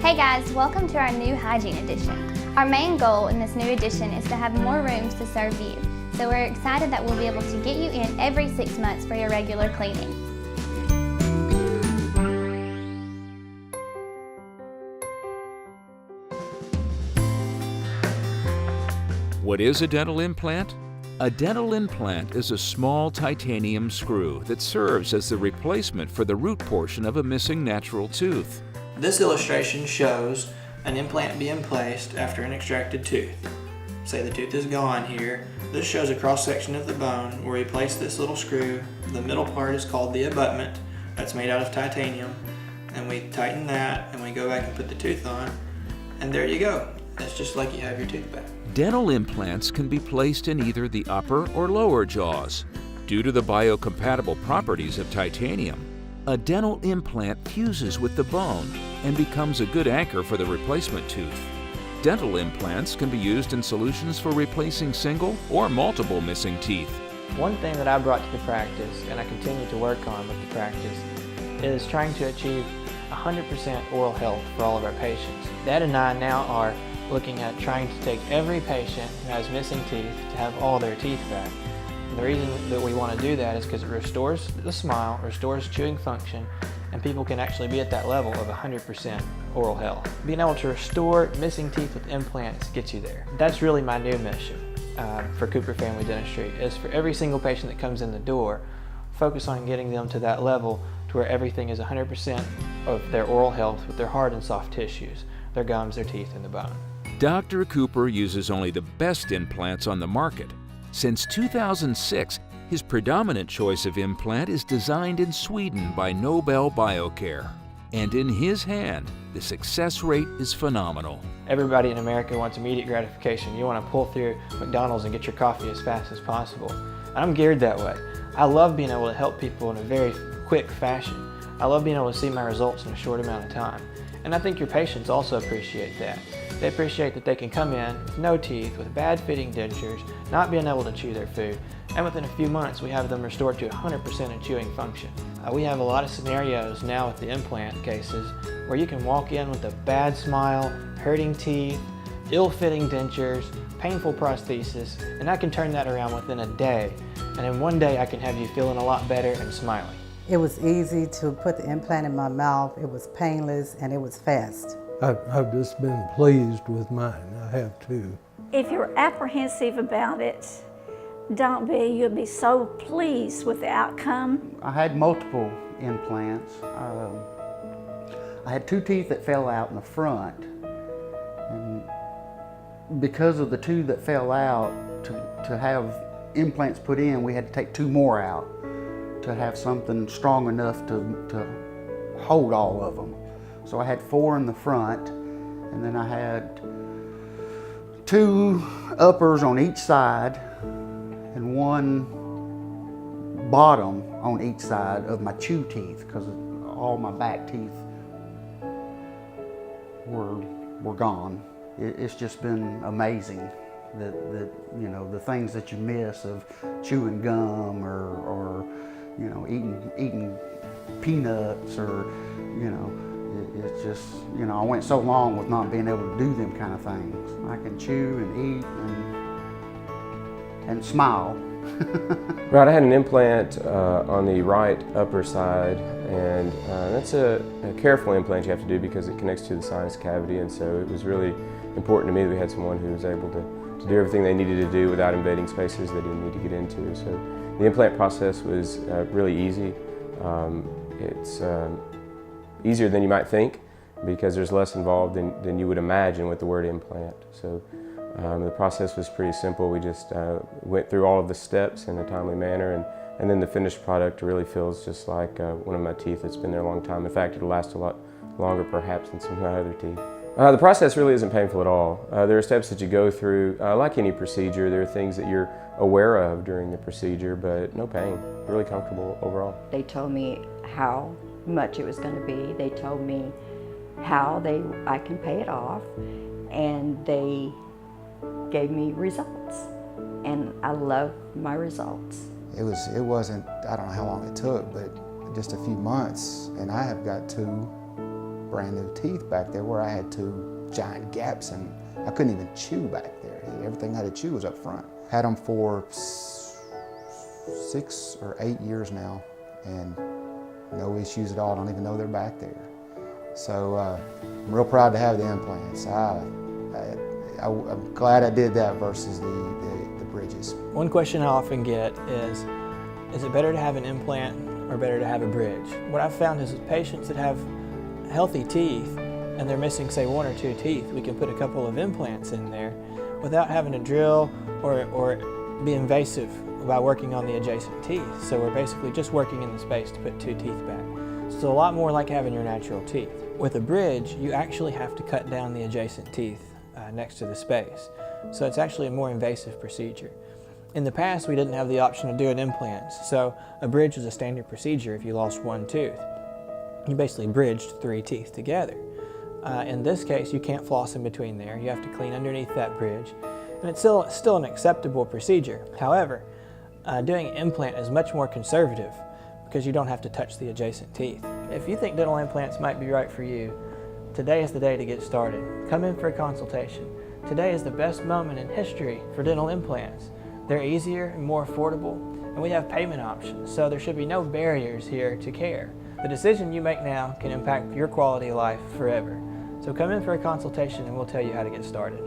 Hey guys, welcome to our new Hygiene edition. Our main goal in this new edition is to have more rooms to serve you, so we're excited that we'll be able to get you in every 6 months for your regular cleaning. What is a dental implant? A dental implant is a small titanium screw that serves as the replacement for the root portion of a missing natural tooth. This illustration shows an implant being placed after an extracted tooth. Say the tooth is gone here. This shows a cross-section of the bone where we place this little screw. The middle part is called the abutment. That's made out of titanium. And we tighten that and we go back and put the tooth on. And there you go. That's just like you have your tooth back. Dental implants can be placed in either the upper or lower jaws. Due to the biocompatible properties of titanium, a dental implant fuses with the bone and becomes a good anchor for the replacement tooth. Dental implants can be used in solutions for replacing single or multiple missing teeth. One thing that I brought to the practice, and I continue to work on with the practice, is trying to achieve 100% oral health for all of our patients. Dad and I now are looking at trying to take every patient who has missing teeth to have all their teeth back. And the reason that we want to do that is because it restores the smile, restores chewing function, and people can actually be at that level of 100% oral health. Being able to restore missing teeth with implants gets you there. That's really my new mission for Cooper Family Dentistry, is for every single patient that comes in the door, focus on getting them to that level to where everything is 100% of their oral health with their hard and soft tissues, their gums, their teeth, and the bone. Dr. Cooper uses only the best implants on the market. Since 2006, his predominant choice of implant is designed in Sweden by Nobel Biocare. And in his hand, the success rate is phenomenal. Everybody in America wants immediate gratification. You want to pull through McDonald's and get your coffee as fast as possible. And I'm geared that way. I love being able to help people in a very quick fashion. I love being able to see my results in a short amount of time. And I think your patients also appreciate that. They appreciate that they can come in with no teeth, with bad fitting dentures, not being able to chew their food, and within a few months we have them restored to 100% of chewing function. We have a lot of scenarios now with the implant cases where you can walk in with a bad smile, hurting teeth, ill-fitting dentures, painful prosthesis, and I can turn that around within a day. And in one day I can have you feeling a lot better and smiling. It was easy to put the implant in my mouth. It was painless and it was fast. I've just been pleased with mine. I have too. If you're apprehensive about it, don't be. You'll be so pleased with the outcome. I had multiple implants. I had 2 teeth that fell out in the front. And because of the 2 that fell out, to have implants put in, we had to take 2 more out to have something strong enough to hold all of them. So I had 4 in the front, and then I had 2 uppers on each side and 1 bottom on each side of my chew teeth, because all my back teeth were gone. It's just been amazing that you know, the things that you miss of chewing gum or you know, eating peanuts, or you know, it's just, you know, I went so long with not being able to do them kind of things. I can chew and eat and smile. Right, I had an implant on the right upper side, and that's a careful implant you have to do because it connects to the sinus cavity, and so it was really important to me that we had someone who was able to do everything they needed to do without invading spaces they didn't need to get into. So the implant process was really easy. It's easier than you might think because there's less involved than you would imagine with the word implant. So the process was pretty simple. We just went through all of the steps in a timely manner, and then the finished product really feels just like one of my teeth that's been there a long time. In fact, it'll last a lot longer perhaps than some of my other teeth. The process really isn't painful at all. There are steps that you go through. Like any procedure, there are things that you're aware of during the procedure, but no pain. Really comfortable overall. They told me how much it was going to be. They told me how I can pay it off, and they gave me results, and I love my results. It wasn't, I don't know how long it took, but just a few months, and I have got 2 brand new teeth back there where I had 2 giant gaps and I couldn't even chew back there. Everything I had to chew was up front. Had them for 6 or 8 years now and no issues at all. I don't even know they're back there. So I'm real proud to have the implants. I'm glad I did that versus the bridges. One question I often get is it better to have an implant or better to have a bridge? What I've found is with patients that have healthy teeth and they're missing, say, 1 or 2 teeth, we can put a couple of implants in there without having to drill or be invasive by working on the adjacent teeth. So we're basically just working in the space to put 2 teeth back. So it's a lot more like having your natural teeth. With a bridge, you actually have to cut down the adjacent teeth next to the space. So it's actually a more invasive procedure. In the past, we didn't have the option of doing implants, so a bridge was a standard procedure if you lost 1 tooth. You basically bridged 3 teeth together. In this case, you can't floss in between there. You have to clean underneath that bridge, and it's still an acceptable procedure. However, doing an implant is much more conservative because you don't have to touch the adjacent teeth. If you think dental implants might be right for you, today is the day to get started. Come in for a consultation. Today is the best moment in history for dental implants. They're easier and more affordable, and we have payment options, so there should be no barriers here to care. The decision you make now can impact your quality of life forever. So come in for a consultation and we'll tell you how to get started.